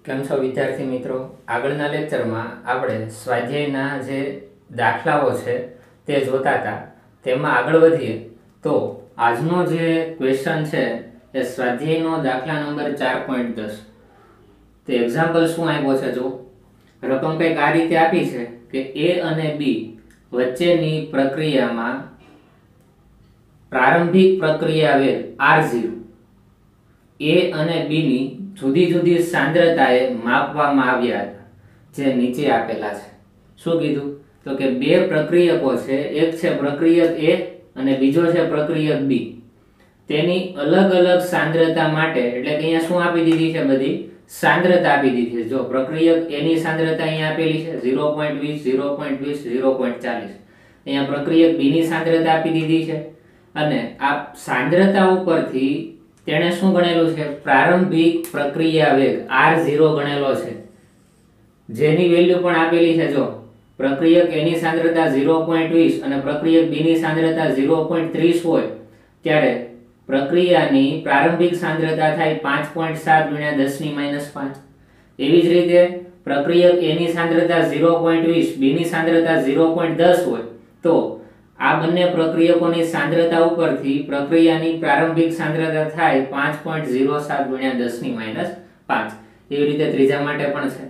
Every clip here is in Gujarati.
કેમ છો વિદ્યાર્થી મિત્રો? આગળના લેક્ચરમાં આપણે સ્વાધ્યાયના જે દાખલાઓ છે તે જોતા હતા. તેમાં આગળ વધીએ તો આજનો જે ક્વેશ્ચન છે એ સ્વાધ્યાયનો દાખલા નંબર 4.10. તે એક્ઝામ્પલ શું આપ્યો છે જો. રકમ કંઈક આ રીતે આપી છે કે એ અને બી વચ્ચેની પ્રક્રિયામાં પ્રારંભિક પ્રક્રિયા વેગ R0 એ અને બી ની જુદી જુદી સાંદ્રતાએ માપવામાં આવ્યા હતા જે નીચે આપેલા છે. શું કીધું તો કે બે પ્રક્રિયકો છે, એક છે પ્રક્રિયક A અને બીજો છે પ્રક્રિયક B. તેની અલગ અલગ સાંદ્રતા માટે એટલે કે અહીંયા શું આપી દીધી છે, બધી સાંદ્રતા આપી દીધી છે. જો પ્રક્રિયક A ની સાંદ્રતા અહીંયા આપેલી છે 0.20 0.20 0.40. અહીંયા પ્રક્રિયક B ની સાંદ્રતા આપી દીધી છે અને આ સાંદ્રતા ઉપરથી તેણે શું ગણેલું છે, પ્રારંભિક પ્રક્રિયા વેગ R0 ગણેલો છે, જેની વેલ્યુ પણ આપેલી છે. જો પ્રક્રિયક A ની સાંદ્રતા 0.20 અને પ્રક્રિયક B ની સાંદ્રતા 0.30 હોય ત્યારે પ્રક્રિયાની પ્રારંભિક સાંદ્રતા થાય 5.7 × 10⁻5. એવી જ રીતે પ્રક્રિયક A ની સાંદ્રતા 0.20 B ની સાંદ્રતા 0.10 હોય તો આ બંને પ્રક્રિયકોની સાંદ્રતા ઉપરથી પ્રક્રિયાની પ્રારંભિક સાંદ્રતા થાય 5.07 × 10⁻5. એવી રીતે ત્રીજા માટે પણ છે.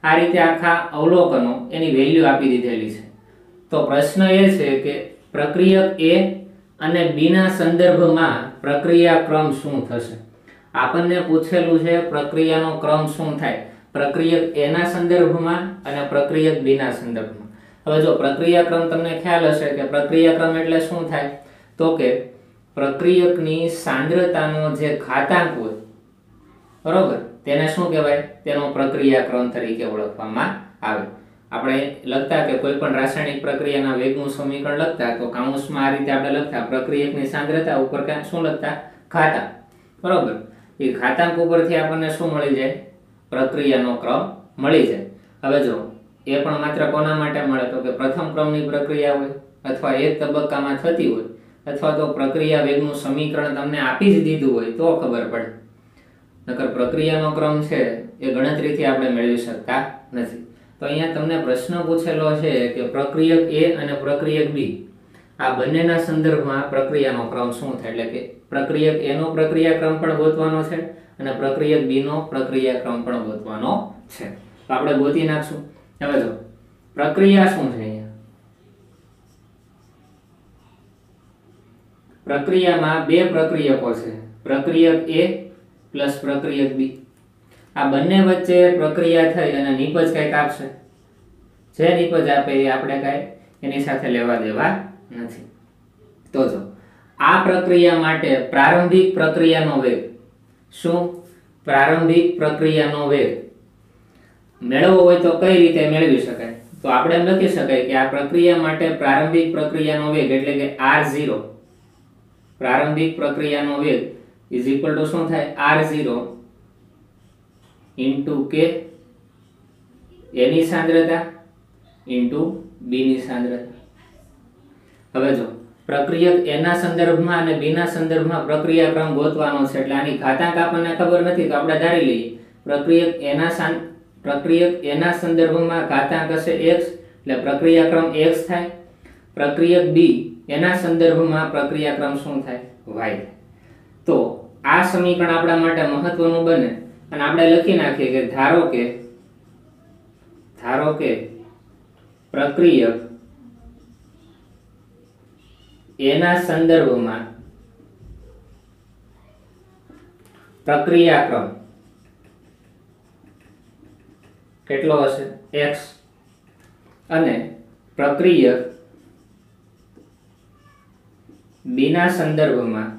આ રીતે આખા અવલોકનો એની વેલ્યુ આપી દીધેલી છે. તો પ્રશ્ન એ છે કે પ્રક્રિયક A અને B ના સંદર્ભમાં પ્રક્રિયા ક્રમ શું થશે. આપણને પૂછેલું છે પ્રક્રિયાનો ક્રમ શું થાય પ્રક્રિયક A ના સંદર્ભમાં અને પ્રક્રિયક B ના સંદર્ભમાં. હવે જો પ્રક્રિયા ક્રમ તમને ખ્યાલ હશે કે પ્રક્રિયા ક્રમ એટલે શું થાય તો કે પ્રક્રિયકની સાંદ્રતાનો જે ઘાતાંક હોય બરોબર તેને શું કહેવાય, તેનો પ્રક્રિયા ક્રમ તરીકે ઓળખવામાં આવે. આપણે લખતા કે કોઈ પણ રાસાયણિક પ્રક્રિયાના વેગનું સમીકરણ લખતા તો કૌંસમાં આ રીતે આપણે લખતા પ્રક્રિયકની સાંદ્રતા ઉપર શું લખતા, ઘાતાંક. બરોબર, એ ઘાતાંક ઉપરથી આપણને શું મળી જાય, પ્રક્રિયાનો ક્રમ મળી જાય. હવે જો એ પણ માત્ર કોના માટે મળે તો કે પ્રથમ ક્રમની પ્રક્રિયા હોય અથવા એક તબક્કામાં થતી હોય અથવા તો પ્રક્રિયા વેગનું સમીકરણ તમને આપી જ દીધું હોય તો ખબર પડે. નકર પ્રક્રિયાનો ક્રમ છે એ ગણતરીથી આપણે મેળવી શકતા નથી. તો અહીંયા તમને પ્રશ્ન પૂછેલો છે કે પ્રક્રિયક A અને પ્રક્રિયક B આ બંનેના સંદર્ભમાં પ્રક્રિયાનો ક્રમ શું થાય, એટલે કે પ્રક્રિયક A નો પ્રક્રિયા ક્રમ પણ ગોતવાનો છે અને પ્રક્રિયક B નો પ્રક્રિયા ક્રમ પણ ગોતવાનો છે. તો આપણે ગોતી નાખશું. હવે જો પ્રક્રિયા શું છે, અહીંયા પ્રક્રિયામાં બે પ્રક્રિયકો છે, પ્રક્રિયક A પ્લસ પ્રક્રિયક B. આ બંને વચ્ચે પ્રક્રિયા થઈ અને નિપજ કંઈક આપશે. જે નિપજ આપે એ આપણે કઈ એની સાથે લેવા દેવા નથી. તો જો આ પ્રક્રિયા માટે પ્રારંભિક પ્રક્રિયાનો વેગ શું, પ્રારંભિક પ્રક્રિયાનો વેગ મેળવવો હોય તો કઈ રીતે મેળવી શકાય, તો આપણે એમ લખી શકાય કે આ પ્રક્રિયા માટે પ્રારંભિક પ્રક્રિયાનો વેગ એટલે કે R0 પ્રારંભિક પ્રક્રિયાનો વેગ ઇઝ ઇક્વલ ટુ શું થાય, R0 ઇન્ટુ K A ની સાંદ્રતા ઇન્ટુ B ની સાંદ્રતા. હવે જો પ્રક્રિયક A ના સંદર્ભમાં અને B ના સંદર્ભમાં પ્રક્રિયા ક્રમ ગોતવાનો છે એટલે આની ઘાતાંક આપણને ખબર નથી તો આપણે ધારી લઈએ પ્રક્રિયક A ના સંદર્ભમાં ઘાતાંક હશે x એટલે પ્રક્રિયા ક્રમ x થાય. પ્રક્રિયક B એના સંદર્ભમાં પ્રક્રિયા ક્રમ શું થાય, y. તો આ સમીકરણ આપણા માટે મહત્વનું બને અને આપણે લખી નાખીએ કે ધારો કે પ્રક્રિયક A ના સંદર્ભમાં પ્રક્રિયા ક્રમ કેટલો હશે, x, અને પ્રક્રિયક B ના સંદર્ભમાં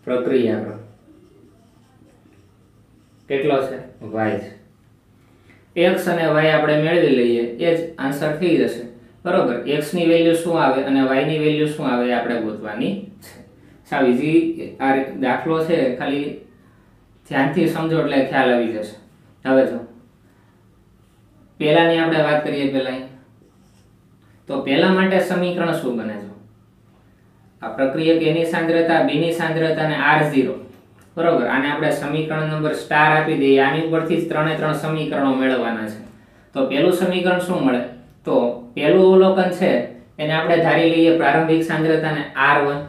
પ્રક્રિયા ક્રમ કેટલો છે, y છે. x અને y આપણે મેળવી લઈએ એ જ આન્સર થઈ જશે. બરોબર, x ની વેલ્યુ શું આવે અને y ની વેલ્યુ શું આવે આપણે ગોતવાની છે. સાવ ઈઝી આ દાખલો છે, ખાલી ધ્યાનથી સમજો એટલે ખ્યાલ આવી જશે. હવે જો પહેલાની આપણે વાત કરીએ તો પહેલા માટે સમીકરણ શું બને છે, આ પ્રક્રિયક A ની સાંદ્રતા B ની સાંદ્રતા અને R0 બરોબર, આને આપણે સમીકરણ નંબર સ્ટાર આપી દઈએ. આની ઉપરથી જ ત્રણે ત્રણ સમીકરણો મેળવવાના છે. તો પહેલું સમીકરણ શું મળે? તો પહેલું અવલોકન છે એને આપણે ધારી લઈએ પ્રારંભિક સાંદ્રતાને R1.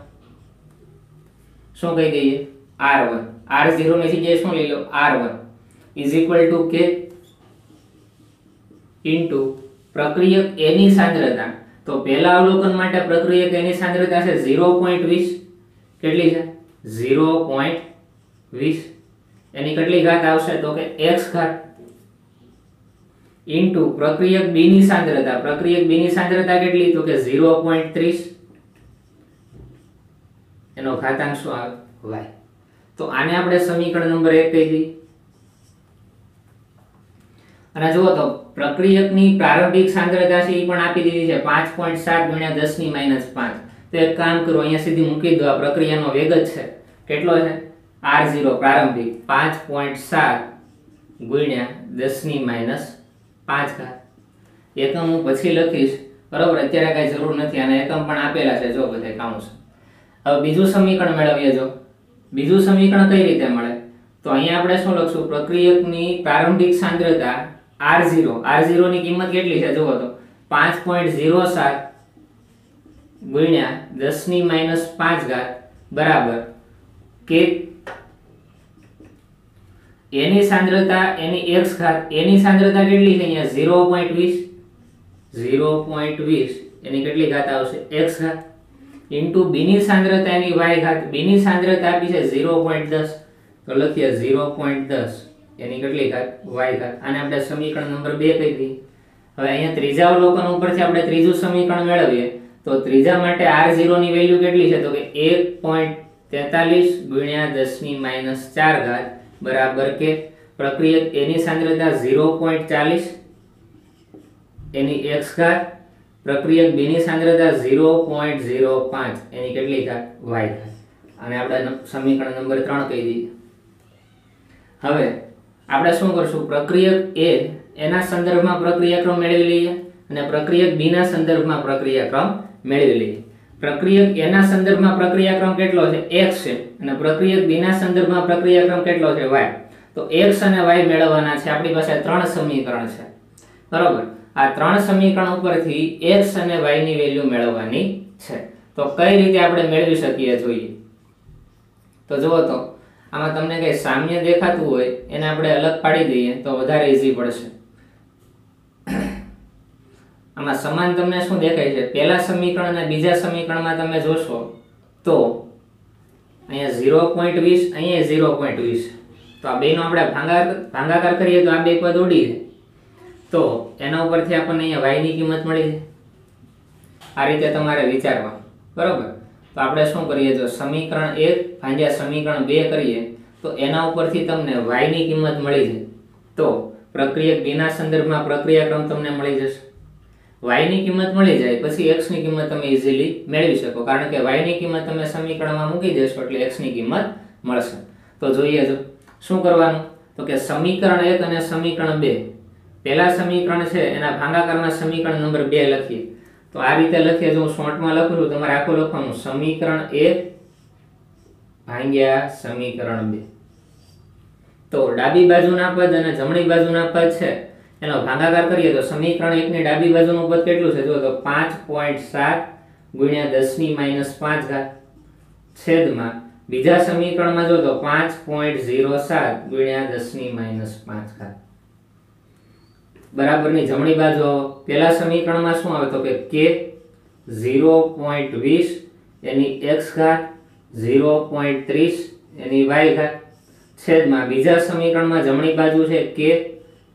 શું કહી દઈએ? R1. R0 ની જગ્યાએ શું લઈ લો? R1 is equal to K into પ્રક્રિયક A ની સાંદ્રતા. તો પહેલા અવલોકન માટે પ્રક્રિયક A ની સાંદ્રતા છે 0.20. કેટલી છે? 0.20. એની કેટલી ઘાત આવશે? તો કે x ઘાત ઇન્ટુ પ્રક્રિયક B ની સાંદ્રતા. પ્રક્રિયક B ની સાંદ્રતા કેટલી? તો કે 0.30. એનો ઘાતાંક શું આવે? y. તો આને આપણે સમીકરણ નંબર 1 કહી દઈએ. અને જુઓ તો પ્રક્રિયકની પ્રારંભિક સાંદ્રતા છે એ પણ આપી દીધી છે 5.7 × 10⁻⁵. તો એક કામ કરો, અહીંયા સીધી મૂકી દો. આ પ્રક્રિયાનો વેગ જ છે. કેટલો છે? R0 પ્રારંભિક 5.7 × 10⁻⁵. એકમ હું પછી લખીશ, બરોબર? અત્યારે કઈ જરૂર નથી. આના એકમ પણ આપેલા છે, જો બધે કાઉન્સ. હવે બીજું સમીકરણ મેળવીએ. જો બીજું સમીકરણ કઈ રીતે મળે? તો અહીંયા આપણે શું લખશું? પ્રક્રિયકની પ્રારંભિક સાંદ્રતા R0 ની કિંમત કેટલી છે? જુઓ તો 5.07 × 10⁻⁵ બરાબર K. એની સાંદ્રતા એની x ઘાત. એની સાંદ્રતા કેટલી છે? અહીંયા 0.20. એની કેટલી ઘાત આવશે? x ઘાત ઇન્ટુ b ની સાંદ્રતા એની y ઘાત. b ની સાંદ્રતા આપી છે 0.10. તો લખીએ 0.10 એની કેટલી ઘાત? y ઘાત. આને આપણે સમીકરણ નંબર 2 કહી દઈએ. હવે અહીંયા ત્રીજા અવલોકન ઉપરથી આપણે ત્રીજું સમીકરણ મેળવીએ. તો ત્રીજા માટે R0 ની વેલ્યુ કેટલી છે? તો કે 1.43 × 10⁻⁴ બરાબર કે પ્રક્રિયક A ની સાંદ્રતા 0.40. એની x ઘાત. પ્રક્રિયક B ની સાંદ્રતા 0.05. એની કેટલી ઘાત? y ઘાત. અને આપણે સમીકરણ નંબર 3 કહી દઈએ. હવે આપણે શું કરશું? પ્રક્રિયક A એના સંદર્ભમાં પ્રક્રિયાક્રમ મેળવી લઈએ અને પ્રક્રિયક B ના સંદર્ભમાં પ્રક્રિયાક્રમ મેળવી લઈએ. પ્રક્રિયક A ના સંદર્ભમાં પ્રક્રિયાક્રમ કેટલો છે? x છે. અને પ્રક્રિયક B ના સંદર્ભમાં પ્રક્રિયાક્રમ કેટલો છે? y. તો x અને y મેળવવાના છે. આપણી પાસે 3 સમીકરણ છે, બરોબર? આ 3 સમીકરણ ઉપરથી x અને y ની વેલ્યુ મેળવવાની છે. તો કઈ રીતે આપણે મેળવી શકીએ જોઈએ? તો જુઓ તો આમાં તમને કઈ સામ્ય દેખાતું હોય એને આપણે અલગ પાડી દઈએ તો વધારે ઈઝી પડશે. આમાં સમાન તમને શું દેખાય છે? પહેલા સમીકરણ અને બીજા સમીકરણમાં તમે જોશો તો અહીંયા 0.20, અહીંયા 0.20. તો આ બેનો આપણે ભાગાકાર કરીએ તો આ બે પદ ઉડી જાય. તો એના ઉપરથી આપણને અહીંયા y ની કિંમત મળી જાય. આ રીતે તમારે વિચારવાનું, બરોબર? તો આપણે શું કરીએ? જો સમીકરણ 1 ભાગ્યા સમીકરણ 2 કરીએ તો એના ઉપરથી તમને y ની કિંમત મળી જાય. તો પ્રક્રિયક B ના સંદર્ભમાં પ્રક્રિયાક્રમ તમને મળી જશે. y ની કિંમત મળી જાય પછી x ની કિંમત તમે ઈઝીલી મેળવી શકો, કારણ કે y ની કિંમત તમે સમીકરણમાં મૂકી દેશો એટલે x ની કિંમત મળશે. તો જોઈએ જો શું કરવાનું? તો કે સમીકરણ 1 અને સમીકરણ 2. પહેલા સમીકરણ છે એના ભાગાકારમાં સમીકરણ નંબર 2 લખીએ. તો આ રીતે લખીએ. જો હું શોર્ટમાં લખું છું, તમારે આખું લખવાનું. સમીકરણ 1 ભાગ્યા સમીકરણ 2. તો ડાબી બાજુના પદ અને જમણી બાજુના પદ છે એનો ભાગાકાર કરીએ તો સમીકરણ 1 ની ડાબી બાજુનું પદ કેટલું છે? જો તો 5.7 × 10⁻⁵ છેદમાં બીજા સમીકરણમાં જો તો 5.07 × 10⁻⁵. બરાબરની જમણી બાજુ આવો. પહેલા સમીકરણમાં શું આવે? તો કે k 0.20 એની x ઘાત 0.30 એની y ઘાત છેદમાં બીજા સમીકરણમાં જમણી બાજુ છે k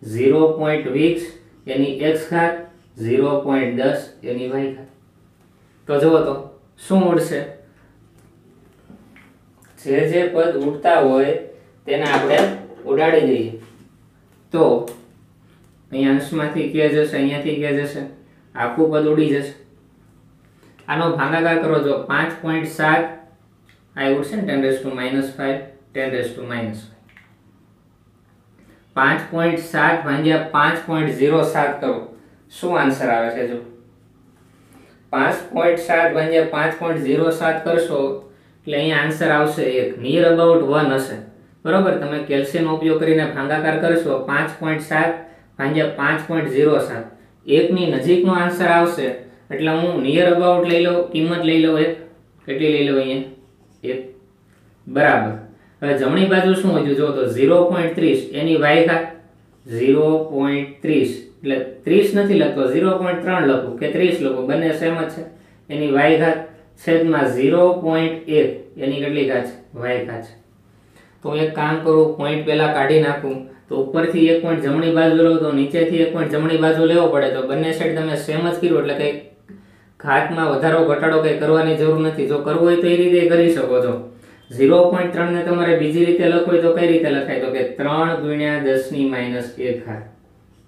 0.20 એની x ઘાત 0.10 એની y ઘાત. તો જુઓ તો શું ઉડશે? જે પદ ઉડતા હોય તેને આપણે ઉડાડી દઈએ. તો અહીંયા અંશમાંથી k જશે, અહીંયાથી k જશે, આખું પદ ઉડી જશે. આનો ભાગાકાર કરો. જો 5.7 આ ઉડશે ને 10⁻⁵, 10⁻⁵. 5.7 ભાગ્યા 5.07 કરો. શું આન્સર આવે છે? જો 5.7 ભાગ્યા 5.07 કરશો એટલે અહીંયા આન્સર આવશે 1, નિયર અબાઉટ 1 હશે બરોબર। તમે કેલ્શિયમનો ઉપયોગ કરીને ભાગાકાર કરશો 5.7 ભાગ્યા 5.07, 1 ની નજીકનો આન્સર આવશે એટલે હું નિયર અબાઉટ લઈ લઉં, કિંમત લઈ લઉં 1, કેટલી લઈ લઉં અહીંયા 1 બરાબર। હવે જમણી બાજુ શું વધ્યું જો તો 0.30 એની y ઘાત 0.30 એટલે 30 નથી લખતો 0.3 લખું કે 30 લખું, બંને સેમ જ છે। એની y ઘાત છેદમાં 0.1 એની કેટલી ઘાત છે y ઘાત છે। તો એક કામ કરું, પોઈન્ટ પહેલા કાઢી નાખું તો ઉપરથી એક પોઈન્ટ જમણી બાજુ લો તો નીચેથી એક પોઈન્ટ જમણી બાજુ લેવો પડે, તો બંને સાઈડ તમે સેમ જ કર્યું એટલે કઈ ઘાતમાં વધારો ઘટાડો કઈ કરવાની જરૂર નથી। જો કરવું હોય તો એ રીતે કરી શકો છો। 0.3 ને તમારે બીજી રીતે લખવું હોય તો કઈ રીતે લખાય તો કે 3 ગુણ્યા 10 ની -1 ઘાત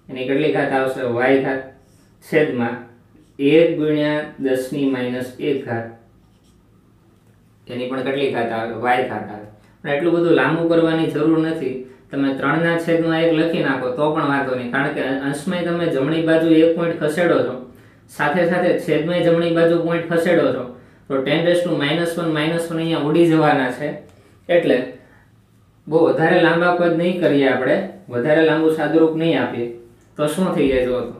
એની કેટલી ઘાત આવશે y ઘાત છેદમાં 1 ગુણ્યા 10 ની -1 ઘાત એની પણ કેટલી ઘાત આવે y ઘાત આવે। પણ એટલું બધું લાંબુ કરવાની જરૂર નથી, તમે 3 ના છેદમાં 1 લખી નાખો તો પણ વાંધો નહીં, કારણ કે અંશમાં તમે જમણી બાજુ 1 પોઈન્ટ ખસેડો છો, સાથે સાથે છેદમાં જમણી બાજુ પોઈન્ટ ખસેડો છો, તો 10⁻⁻1 અહીંયા ઉડી જવાના છે। એટલે બહુ વધારે લાંબા પદ નહીં કરીએ, આપણે વધારે લાંબુ સાદુરૂપ નહીં આપીએ તો શું થઈ જાય જો તો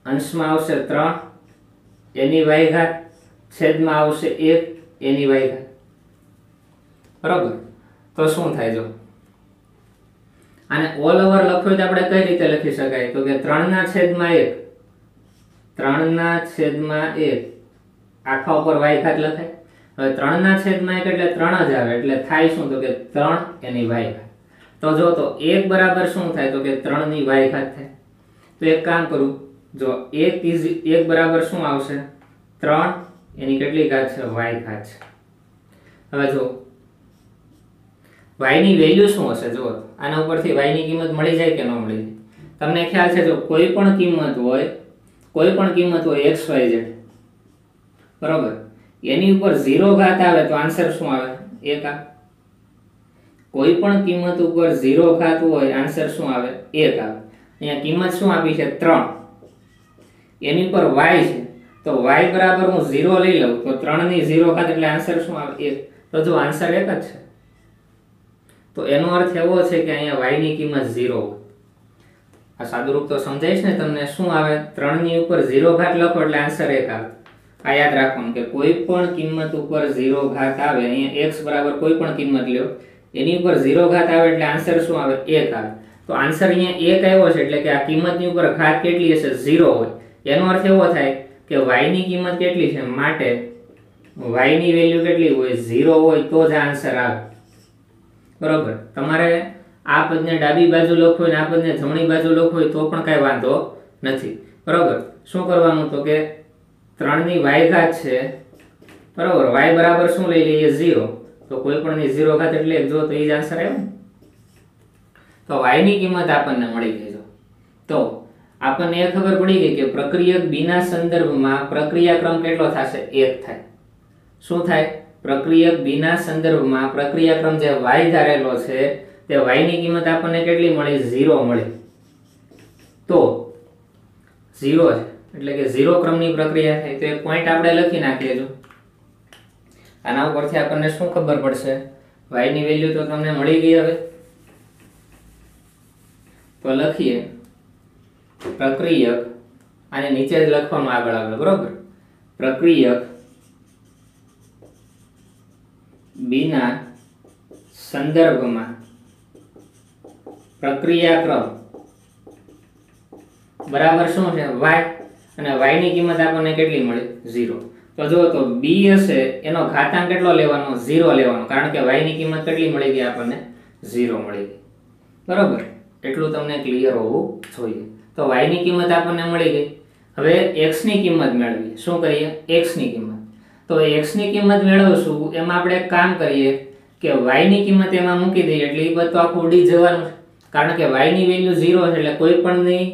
અંશમાં આવશે 3 એની y ઘાત છેદમાં આવશે 1 એની y ઘાત બરાબર। તો શું થાય જો આને ઓલ ઓવર લખવું તો આપણે કઈ રીતે લખી શકાય તો કે 3 ના છેદમાં 1 આખા ઉપર y ઘાત લખાય। હવે 3 ના છેદમાં 1 એટલે 3 જ આવે એટલે થાય શું તો કે 3 એની y ઘાત। તો જો તો 1 બરાબર શું થાય તો કે 3 ની y ઘાત થાય। તો એક કામ કરું, જો 1 બરાબર શું આવશે 3 એની કેટલી ઘાત છે y ઘાત છે। હવે જો y ની વેલ્યુ શું હશે જો આના ઉપરથી y ની કિંમત મળી જાય કે ન મળી જાય? તમને ખ્યાલ છે જો કોઈ પણ કિંમત હોય x y z બરોબર, એની ઉપર 0 ઘાત આવે તો આન્સર શું આવે 1 આવે। કોઈ પણ કિંમત ઉપર 0 ઘાત હોય આન્સર શું આવે 1 આવે। અહીંયા કિંમત શું આપી છે 3, એની ઉપર y છે તો y બરાબર હું 0 લઈ લઉં તો 3 ની 0 ઘાત એટલે આન્સર શું આવે 1। તો જો આન્સર 1 જ છે, તો એનો અર્થ એવો છે કે અહીંયા y ની કિંમત 0 હોય। આ સાદુરૂપ તો સમજાય છે ને તમને? શું આવે 3 ની ઉપર 0 ઘાત લખો એટલે આન્સર 1 આવે। આ યાદ રાખવાનું કે કોઈ પણ કિંમત ઉપર 0 ઘાત આવે, અહીંયા x બરાબર કોઈ પણ કિંમત લ્યો એની ઉપર 0 ઘાત આવે એટલે આન્સર શું આવે 1 આવે। તો આન્સર અહીંયા 1 આવ્યો છે એટલે કે આ કિંમતની ઉપર ઘાત કેટલી હશે 0 હોય। એનો અર્થ એવો થાય કે y ની કિંમત કેટલી છે, માટે y ની વેલ્યુ કેટલી હોય 0 હોય તો જ આન્સર આવે બરોબર। તમારે આ પદને ડાબી બાજુ લખવું હોય ને આ પદને જમણી બાજુ લખવું હોય તો પણ કઈ વાંધો નથી બરોબર। શું કરવાનું તો કે 3 ની y ઘાત છે બરોબર, y બરાબર શું લઈ લઈએ 0, તો કોઈ પણ ની 0 ઘાત એટલે જો તો એ જ આન્સર આવ્યો ને। તો y ની કિંમત આપણને મળી ગઈ। તો આપણને એ ખબર પડી ગઈ કે પ્રક્રિયક b ના સંદર્ભમાં પ્રક્રિયાક્રમ કેટલો થશે 1 થાય। શું થાય? પ્રક્રિયક b ના સંદર્ભમાં પ્રક્રિયાક્રમ જે y ધારેલો છે તે y ની કિંમત આપણને કેટલી મળી 0 મળી। તો 0 છે એટલે કે 0 ક્રમની પ્રક્રિયા થાય। તો એક પોઈન્ટ આપણે લખી નાખીએ જો આના ઉપરથી આપણને શું ખબર પડશે, y ની વેલ્યુ તો તમને મળી ગઈ। હવે તો લખીએ પ્રક્રિયક, આને નીચે જ લખવાનું આગળ બરોબર, પ્રક્રિયક b ના સંદર્ભમાં પ્રક્રિયાક્રમ બરાબર શું છે y, અને y ની કિંમત આપણને કેટલી મળી 0। તો જો તો b હશે એનો ઘાતાંક કેટલો લેવાનો 0 લેવાનો, કારણ કે y ની કિંમત કેટલી મળી ગઈ આપણને 0 મળી ગઈ બરોબર। એટલું તમને ક્લિયર હોવું જોઈએ। તો y ની કિંમત આપણને મળી ગઈ। હવે x ની કિંમત મેળવીએ। શું કરીએ? x ની કિંમત। તો x ની કિંમત મેળવશું એમાં આપણે એક કામ કરીએ કે y ની કિંમત એમાં મૂકી દઈએ એટલે એ બધું આખું ઉડી જવાનું છે, કારણ કે y ની વેલ્યુ 0 છે એટલે કોઈ પણ ની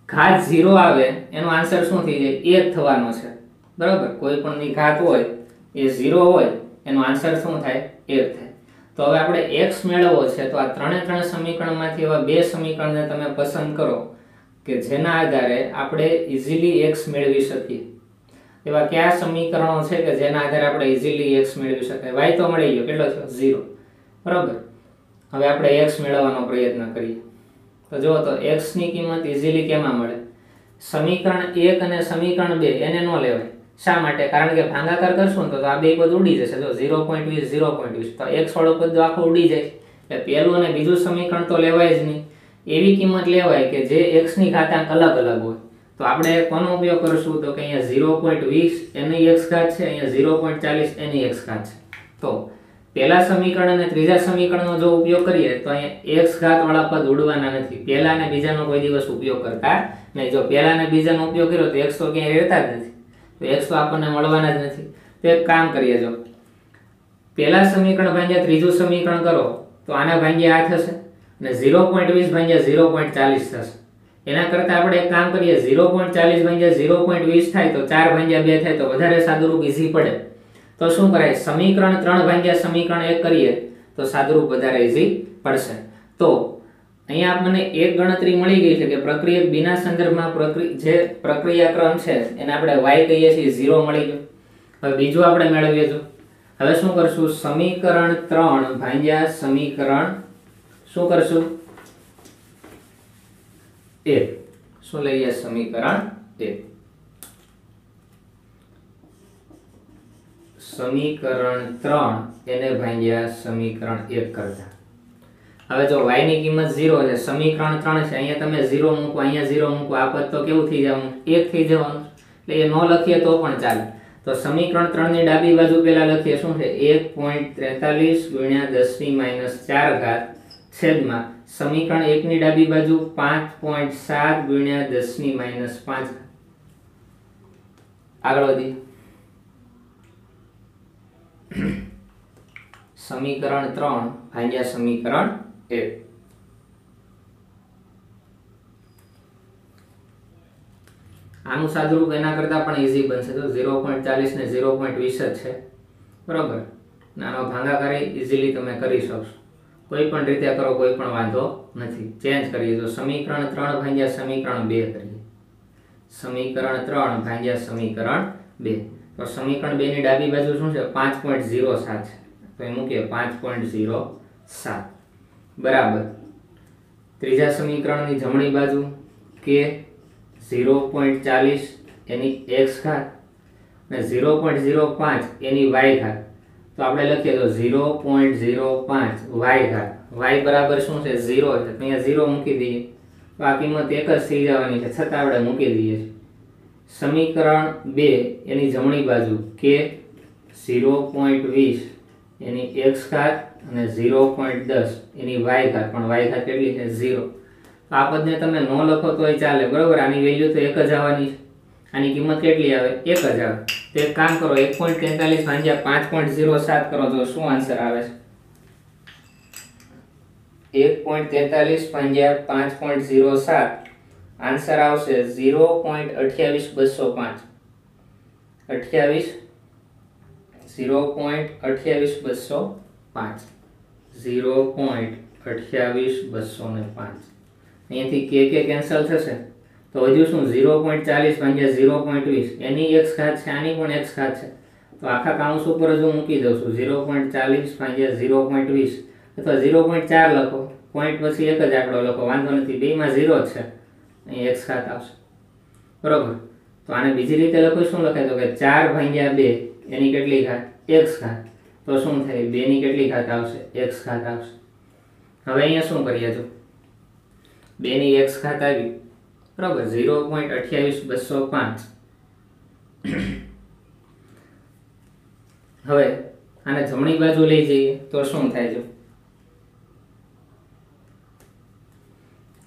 ઘાત 0 આવે એનો આન્સર શું થઈ જાય 1 થવાનો છે બરાબર। કોઈ પણ ની ઘાત હોય એ 0 હોય એનો આન્સર શું થાય 1 થાય। તો હવે આપણે x મેળવવો છે તો આ ત્રણે સમીકરણમાંથી એવા બે સમીકરણને તમે પસંદ કરો કે જેના આધારે આપણે ઈઝીલી x મેળવી શકીએ। એવા કયા સમીકરણો છે કે જેના આધારે આપણે ઇઝીલી x મેળવી શકાય? y તો મળી ગયો, કેટલો થયો? 0, બરાબર. હવે આપણે x મેળવવાનો પ્રયત્ન કરીએ. તો જો તો x ની કિંમત ઇઝીલી કેમાં મળે? સમીકરણ 1 અને સમીકરણ 2 એને ન લેવાય. શા માટે? કારણ કે ભાગાકાર કરશું ને તો આ બે પદ ઉડી જશે. જો 0.20 0.20 તો x વાળો પદ તો આખો ઉડી જાય. એટલે પહેલું અને બીજું સમીકરણ તો લેવાય જ નહીં. એવી કિંમત લેવાય કે જે x ની ઘાતાંક અલગ અલગ હોય. તો આપણે કોનો ઉપયોગ કરશું? તો કે અહીંયા 0.20 એની x ઘાત છે, અહીંયા 0.40 એની x ઘાત છે. તો પહેલા સમીકરણ અને ત્રીજા સમીકરણનો જો ઉપયોગ કરીએ તો અહીંયા x ઘાત વાળા પદ ઉડવાના નથી. પહેલા અને બીજાનો કોઈ દિવસ ઉપયોગ કરતા નહીં. જો પહેલા અને બીજાનો ઉપયોગ કર્યો તો x તો ક્યાંય રહેતા જ નથી. તો x તો આપણને મળવાના જ નથી. તો એક કામ કરીએ, જો પહેલા સમીકરણ ભાગ્યા ત્રીજું સમીકરણ કરો તો આના ભાગ્યા આ થશે અને 0.20 ભાગ્યા 0.40 થશે. એના કરતા આપણે એક કામ કરીએ, 0.40 ભાગ્યા 0.20 થાય તો 4 ભાગ્યા 2 થાય તો વધારે સાદુરૂપ ઈઝી પડે. તો શું કરાય? સમીકરણ 3 ભાગ્યા સમીકરણ 1 કરીએ તો સાદુરૂપ વધારે ઈઝી પડશે. તો અહીંયા આપણને એક ગણતરી મળી ગઈ છે કે પ્રક્રિયક b ના સંદર્ભમાં જે પ્રક્રિયા ક્રમ છે એને આપણે y કહીએ છીએ, 0 મળી ગયો. હવે બીજું આપણે મેળવીએ. જો હવે શું કરશું? સમીકરણ 3 ભાગ્યા સમીકરણ શું કરશું? 1. શું લઈએ? સમીકરણ 1. સમીકરણ 3 એને ભાગ્યા સમીકરણ 1 કરતા. હવે જો y ની કિંમત 0 છે, સમીકરણ 3 છે, અહીંયા તમે 0 મૂકો, અહીંયા 0 મૂકો, આ પદ તો કેવું થઈ જવાનું? 1 થઈ જવાનું. એટલે એ ન લખીએ તો પણ ચાલે. તો સમીકરણ 3 ની ડાબી બાજુ પહેલા લખીએ. શું છે? 1.43 ગુણ્યા 10 - 4 છેદમાં સમીકરણ 1 ની ડાબી બાજુ 5.7 ગુણ્યા 10 - 5. આગળ વધી સમીકરણ 3 ભાગ્યા સમીકરણ 1. આનું સાદુરૂપ એના કરતા પણ ઈઝી બનશે. તો 0.40 ને 0.20 જ છે, બરોબર. નાનો ભાગાકાર ઈઝીલી તમે કરી શકશો. કોઈ પણ રીતે કરો, કોઈ પણ વાંધો નથી. ચેન્જ કરીએ તો સમીકરણ 3 ભાગ્યા સમીકરણ 2 કરીએ. સમીકરણ 3 ભાગ્યા સમીકરણ 2. તો સમીકરણ 2 ની ડાબી બાજુ શું છે? 5.07 છે. તો એ મૂકીએ 5.07 બરાબર. ત્રીજા સમીકરણની જમણી બાજુ કે 0.40 એની x ઘાત અને 0.05 એની y ઘાત. તો આપણે લખીએ તો 0.05 y ઘાત. y બરાબર શું છે? 0 છે. તો અહીંયા 0 મૂકી દઈએ તો આ કિંમત એક જ થઈ જવાની છે, છતાં આપણે મૂકી દઈએ છીએ. સમીકરણ 2 એની જમણી બાજુ કે 0.20 એની x ઘાત અને 0.10 એની y ઘાત. પણ y ઘાત કેટલી છે? 0. તો આ પદને તમે ન લખો તોય ચાલે, બરોબર. આની વેલ્યુ તો એક જ આવવાની છે. આની કિંમત કેટલી આવે? એક જ આવે. તો એક કામ કરો, 1.43 ભાગ્યા 5.07 કરો તો શું આન્સર આવે છે? 1.43 ભાગ્યા 5.07 આન્સર આવશે 0.28205. 0.28205. 0.28205. અહીંયાથી કે કેન્સલ થશે તો હજુ શું? 0.40 ભાગ્યા 0.20 એની x ઘાત છે, આની પણ x ઘાત છે. તો આખા કાઉન્સ ઉપર જ હું મૂકી દઉં છું. 0.40 ભાગ્યા 0.20 અથવા 0.4 લખો, પોઈન્ટ પછી એક જ આંકડો લખો, વાંધો નથી. બેમાં 0 જ છે. અહીં x ઘાત આવશે, બરોબર. તો આને બીજી રીતે લખો, શું લખાય? તો કે 4 ભાગ્યા 2 એની કેટલી ઘાત? x ઘાત. તો શું થાય? 2 ની કેટલી ઘાત આવશે? x ઘાત આવશે. હવે અહીંયા શું કરીએ? તો 2 ની x ઘાત આવી, બરાબર. 0.28205. હવે આને જમણી બાજુ લઈ જઈએ તો શું થાય? જો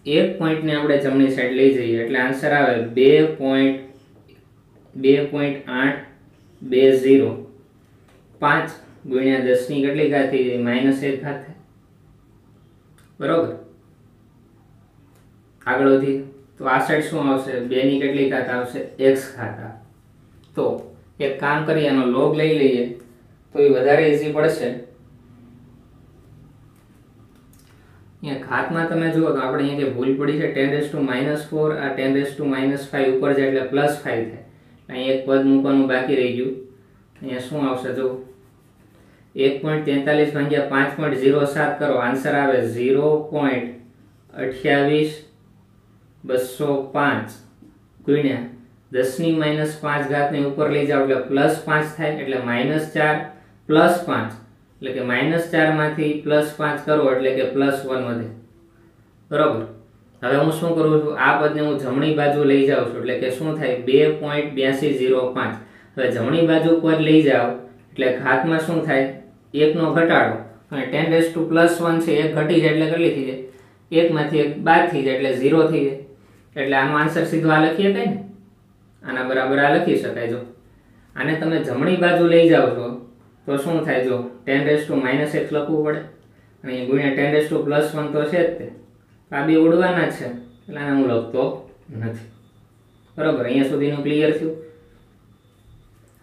એક પોઈન્ટને આપણે જમણી સાઈડ લઈ જઈએ એટલે આન્સર આવે 2.820. 5 ગુણ્યા 10 ની કેટલી ઘાત થઈ જાય? -1 ઘાત થાય, બરોબર. આગળ વધી તો આ સાઈડ શું આવશે? 2 ની કેટલી ઘાત આવશે? x ઘાત. તો એક કામ કરીએ, આનો લોગ લઈ લઈએ તો એ વધારે ઈઝી પડશે. અહીંયા ઘાતમાં તમે જુઓ તો આપણે અહીંયા જે ભૂલ પડી છે 10⁻⁴ આ 10⁻⁵ ઉપર જાય એટલે +5 થાય. અહીં એક પદ મૂકવાનું બાકી રહી ગયું. અહીંયા શું આવશે જો 1.43 ભાગ્યા 5.07 કરો, આન્સર આવે 0.28205 ગુણ્યા 10⁻5 ઘાતની ઉપર લઈ જાઓ એટલે +5 થાય, એટલે -4 + 5 એટલે કે -4 માંથી +5 કરો એટલે કે +1 વધે. બરોબર. હવે હું શું કરું છું, આ પદને હું જમણી બાજુ લઈ જાઉં છું એટલે કે શું થાય 2.8205. હવે જમણી બાજુ પદ લઈ જાઓ એટલે ઘાતમાં શું થાય 1 નો ઘટાડો, અને 10⁻1 છે 1 ઘટી જાય એટલે કેટલી થઈ જાય 1 માંથી 1 બાદ થઈ જાય એટલે 0 થઈ જાય. એટલે આનો આન્સર સીધો આ લખી શકાય ને, આના બરાબર આ લખી શકાય. જો આને તમે જમણી બાજુ લઈ જાઓ છો તો શું થાય, જો 10⁻−x લખવું પડે અને ગુણ્યા 10⁻+1 તો છે જ તે, આ બે ઉડવાના જ છે એટલે આને હું લખતો નથી. બરોબર. અહીંયા સુધીનું ક્લિયર થયું.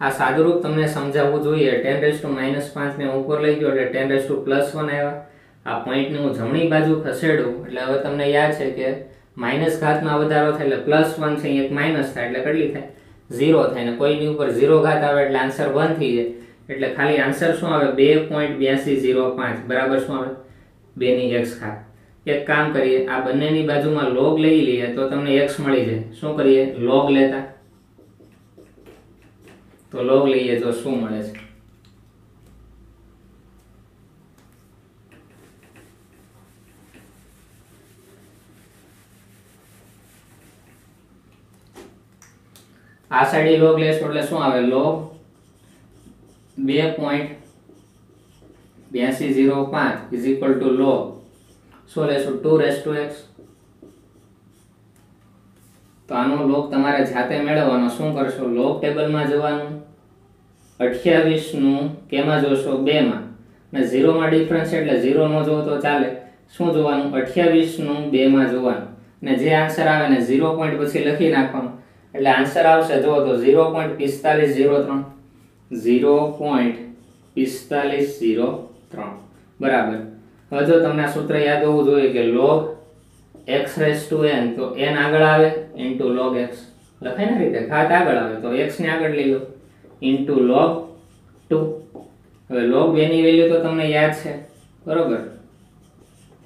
આ સાદુરૂપ તમને સમજાવવું જોઈએ. 10⁻−5 ને ઉપર લઈ ગયો એટલે 10⁻+1 આવ્યા. આ પોઈન્ટને હું જમણી બાજુ ખસેડું એટલે હવે તમને યાદ છે કે માઇનસ ઘાતમાં વધારો થાય એટલે +1 છે, એક માઇનસ થાય એટલે કેટલી થાય 0 થાય, ને કોઈની ઉપર 0 ઘાત આવે એટલે આન્સર 1 થઈ જાય. એટલે ખાલી આન્સર શું આવે 2.8205 બરાબર શું આવે 2x ઘાત. એક કામ કરીએ, આ બંનેની બાજુમાં log લઈ લઈએ તો તમને x મળી જાય. શું કરીએ log લેતા, તો log લઈએ તો શું મળે છે આ સાઈડે log લેશો એટલે શું આવે log 2.8205 log શું લેશું 2x. તો આનો log તમારે જાતે મેળવવાનો. શું કરશો log ટેબલમાં જવાનું, 28 નું કેમાં જોશો 2 માં, ને 0 માં ડિફરન્સ એટલે 0 નો જોવો તો ચાલે. શું જોવાનું 28 નું 2 માં જોવાનું, ને જે આન્સર આવે ને 0 પોઈન્ટ પછી લખી નાખવાનું એટલે આન્સર આવશે જો તો 0.4503 0.4503 બરાબર. હવે જો તમને આ સૂત્ર યાદ હોવું જોઈએ કે log x⁻n તો n આગળ આવે into log x લખાય ને રીતે, ઘાત આગળ આવે તો x ને આગળ લઈ લો into log 2. હવે log 2 ની વેલ્યુ તો તમને યાદ છે બરોબર,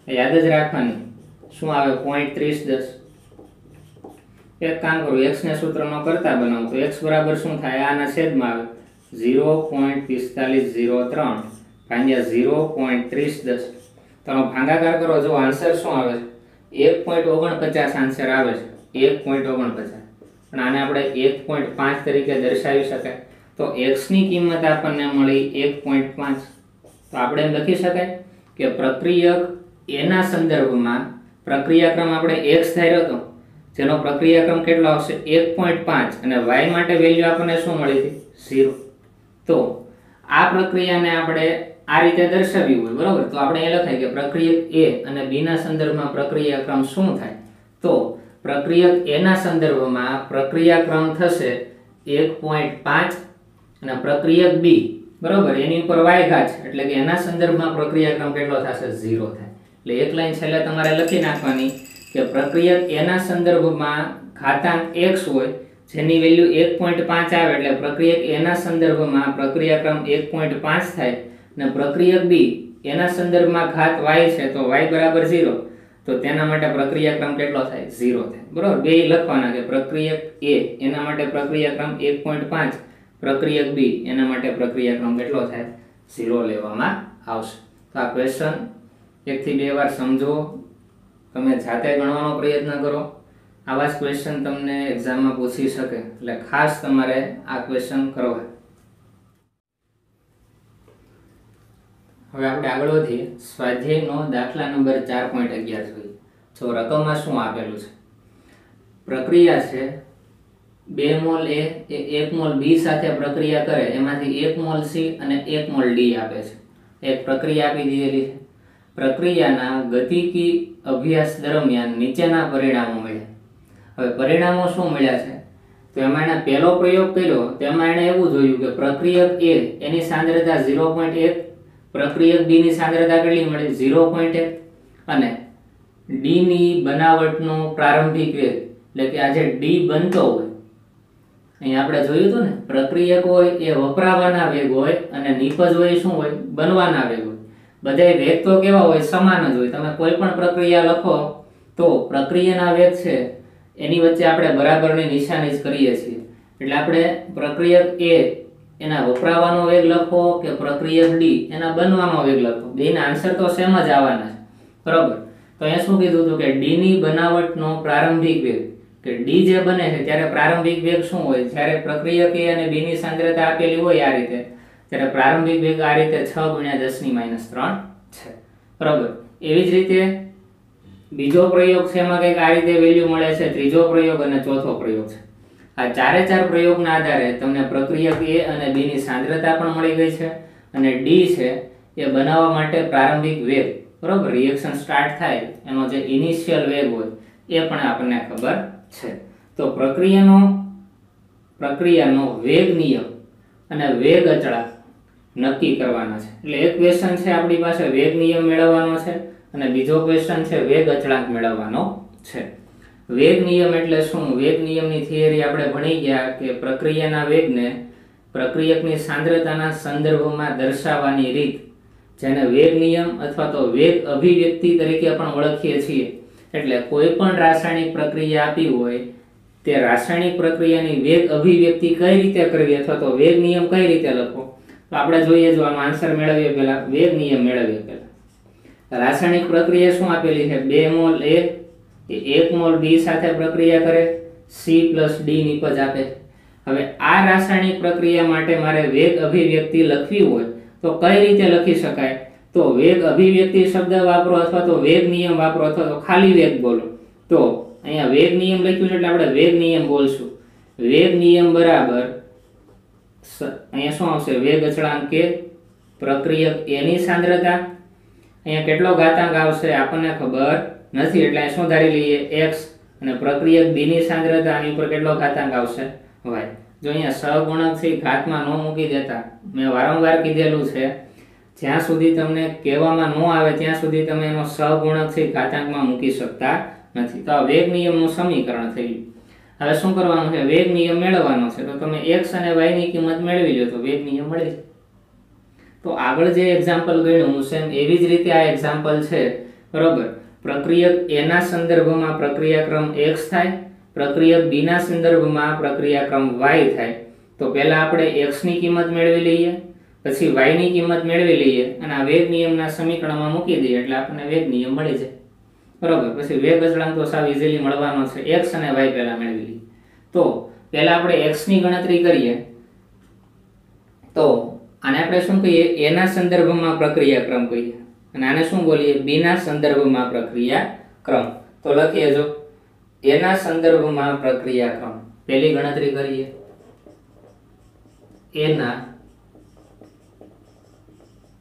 યાદ જ રાખવાની. શું આવે 0.3010. એક કામ કરું x ને સૂત્રનો કરતા બનાવું તો x બરાબર શું થાય આના છેદમાં આવે 0.4503 ભાગ્યા 0.3010. તો ભાગાકાર કરો જો આન્સર શું આવે 1.49 આન્સર આવે છે 1.49, પણ આને આપણે 1.5 તરીકે દર્શાવી શકાય. તો x ની કિંમત આપણને મળી 1.5. તો આપણે એમ લખી શકાય કે પ્રક્રિયક a ના સંદર્ભમાં પ્રક્રિયાક્રમ આપણે x ધાર્યો હતો જેનો પ્રક્રિયાક્રમ કેટલો આવશે 1.5 અને y માટે વેલ્યુ આપણને શું મળી હતી 0. તો આ પ્રક્રિયાને આપણે આ રીતે દર્શાવ્યું હોય બરોબર, તો આપણે એ લખાય કે પ્રક્રિયક a અને b ના સંદર્ભમાં પ્રક્રિયાક્રમ શું થાય, તો પ્રક્રિયક a ના સંદર્ભમાં પ્રક્રિયાક્રમ થશે 1.5 અને પ્રક્રિયક b બરોબર એની ઉપર y ઘાત છે એટલે કે એના સંદર્ભમાં પ્રક્રિયાક્રમ કેટલો થશે 0 થાય. એટલે એક લાઈન છેલ્લે તમારે લખી નાખવાની કે પ્રક્રિયક a ના સંદર્ભમાં ઘાતાંક x હોય જેની વેલ્યુ 1.5 આવે એટલે પ્રક્રિયક a ના સંદર્ભમાં પ્રક્રિયાક્રમ 1.5 થાય, ને પ્રક્રિયક b એના સંદર્ભમાં ઘાત y છે તો y બરાબર 0, તો તેના માટે પ્રક્રિયાક્રમ કેટલો થાય 0 થાય બરોબર. બે લખવાના કે પ્રક્રિયક a એના માટે પ્રક્રિયાક્રમ 1.5, પ્રક્રિયક b એના માટે પ્રક્રિયાક્રમ કેટલો થાય 0 લેવામાં આવશે. તો આ ક્વેશ્ચન 1 થી 2 વાર સમજો, તમે જાતે ગણવાનો પ્રયત્ન કરો. આવા જ ક્વેશ્ચન તમને એક્ઝામમાં પૂછી શકે એટલે ખાસ તમારે આ ક્વેશ્ચન કરવા. હવે આપણે આગળ વધીએ. સ્વાધ્યાયનો દાખલા નંબર 4.11 જોઈએ. જો રકમમાં શું આપેલું છે, પ્રક્રિયા છે 2 mall A A 1 mall B સાથે પ્રક્રિયા કરે, એમાંથી 1 મોલ C અને 1 મોલ D આપે છે. એક પ્રક્રિયા આપી દીધેલી છે. પ્રક્રિયાના ગતિકી અભ્યાસ દરમિયાન નીચેના પરિણામો મળ્યા. હવે પરિણામો શું મળ્યા છે, તો એમાં એણે પહેલો પ્રયોગ કર્યો તેમાં એણે એવું જોયું કે પ્રક્રિયક A એની સાંદ્રતા 0.1, પ્રક્રિયક B ની સાંદ્રતા કેટલી મળી 0.1, અને D ની બનાવટનો પ્રારંભિક વેગ એટલે કે આ જે D બનતો હોય અહીંયા આપણે જોયું હતું ને, પ્રક્રિયક હોય એ વપરાવાના વેગ હોય અને નિપજ હોય શું હોય, બનવાના વેગ હોય. બધાય વેગ તો કેવા હોય, સમાન જ હોય. તમે કોઈ પણ પ્રક્રિયા લખો તો પ્રક્રિયાના વેગ છે એની વચ્ચે આપણે બરાબરની નિશાની જ કરીએ છીએ. એટલે આપણે પ્રક્રિયક A એના વપરાવાનો વેગ લખો કે પ્રક્રિયક D એના બનવાનો વેગ લખો, બેના આન્સર તો સેમ જ આવવાના છે, બરાબર. તો અહીંયા શું કીધું હતું કે D ની બનાવટનો પ્રારંભિક વેગ, કે D જે બને છે ત્યારે પ્રારંભિક વેગ શું હોય, જ્યારે પ્રક્રિયક A અને B ની સાંદ્રતા આપેલી હોય આ રીતે, ત્યારે પ્રારંભિક વેગ આ રીતે 6 × 10⁻³ છે, બરાબર. એવી જ રીતે બીજો પ્રયોગ છે, એમાં કંઈક આ રીતે વેલ્યુ મળે છે, ત્રીજો પ્રયોગ અને ચોથો પ્રયોગ છે. આ ચારે ચાર પ્રયોગના આધારે તમને પ્રક્રિયક A અને B ની સાંદ્રતા પણ મળી ગઈ છે અને D છે એ બનાવવા માટે પ્રારંભિક વેગ, બરાબર, રિએક્શન સ્ટાર્ટ થાય એનો જે ઇનિશિયલ વેગ હોય એ પણ આપણને ખબર છે. તો પ્રક્રિયાનો વેગ નિયમ અને વેગ અચળાંક નક્કી કરવાના છે. એટલે એક ક્વેશ્ચન છે આપણી પાસે વેગ નિયમ મેળવવાનો છે અને બીજો ક્વેશ્ચન છે વેગ અચળાંક મેળવવાનો છે. વેગ નિયમ એટલે શું? વેગ નિયમની થિયરી આપણે ભણી ગયા કે પ્રક્રિયાના વેગને પ્રક્રિયકની સાંદ્રતાના સંદર્ભમાં દર્શાવવાની રીત, જેને વેગ નિયમ અથવા તો વેગ અભિવ્યક્તિ તરીકે પણ ઓળખીએ છીએ. એટલે કોઈ પણ રાસાયણિક પ્રક્રિયા આપી હોય તે રાસાયણિક પ્રક્રિયાની વેગ અભિવ્યક્તિ કઈ રીતે કરવી અથવા તો વેગ નિયમ કઈ રીતે લખવો, તો આપણે જોઈએ. જો આનો આન્સર મેળવીએ પહેલા વેગ નિયમ મેળવીએ પહેલા. રાસાયણિક પ્રક્રિયા શું આપેલી છે? 2 mall A A 1 mall B સાથે પ્રક્રિયા કરે, C + D નિપજ આપે. હવે આ રાસાયણિક પ્રક્રિયા માટે મારે વેગ અભિવ્યક્તિ લખવી હોય તો કઈ રીતે લખી શકાય? તો વેગ અભિવ્યક્તિ શબ્દ વાપરો અથવા તો વેગ નિયમ વાપરો અથવા તો ખાલી વેગ બોલો. તો અહીંયા વેગ નિયમ લખ્યું છે એટલે આપણે વેગ નિયમ બોલશું. વેગ નિયમ બરાબર અહીંયા શું આવશે? વેગ અચળાંક કે પ્રક્રિયક A ની સાંદ્રતા. અહીંયા કેટલો ઘાતાંક આવશે આપણને ખબર નથી, એટલે અહીં શું ધારી લઈએ? x. અને પ્રક્રિયક B ની સાંદ્રતા, આની ઉપર કેટલો ઘાતાંક આવશે? y. જો અહીંયા સહગુણક છે ઘાતમાં ન મૂકી દેતા, મેં વારંવાર કીધેલું છે, જ્યાં સુધી તમને કહેવામાં ન આવે ત્યાં સુધી તમે એનો સહગુણક છે ઘાતાંકમાં મૂકી શકતા નથી. તો આ વેગ નિયમનું સમીકરણ થયું. હવે શું કરવાનું છે? વેગ નિયમ મેળવવાનો છે. તો તમે x અને y ની કિંમત મેળવી લો તો વેગ નિયમ મળી જાય. તો આગળ જે એક્ઝામ્પલ ગણ્યું સેમ એવી જ રીતે આ એક્ઝામ્પલ છે, બરોબર. પ્રક્રિયક A ના સંદર્ભમાં પ્રક્રિયાક્રમ x થાય, પ્રક્રિયક B ના સંદર્ભમાં પ્રક્રિયાક્રમ y થાય. તો પહેલા આપણે x ની કિંમત મેળવી લઈએ, પછી y ની કિંમત મેળવી લઈએ અને આ વેગ નિયમના સમીકરણમાં મૂકી દઈએ એટલે આપણને વેગ નિયમ મળી જાય, બરોબર. પછી વેગ અચળાંક તો સાવ ઈઝીલી મળવાનો છે. x અને y પહેલા મેળવી લઈએ. તો પહેલા આપણે x ની ગણતરી કરીએ. તો આને આપણે શું કહીએ? A ના સંદર્ભમાં પ્રક્રિયાક્રમ કહીએ અને આને શું બોલીએ? B ના સંદર્ભમાં પ્રક્રિયાક્રમ. તો લખીએ, જો A ના સંદર્ભમાં પ્રક્રિયાક્રમ પહેલી ગણતરી કરીએ. A ના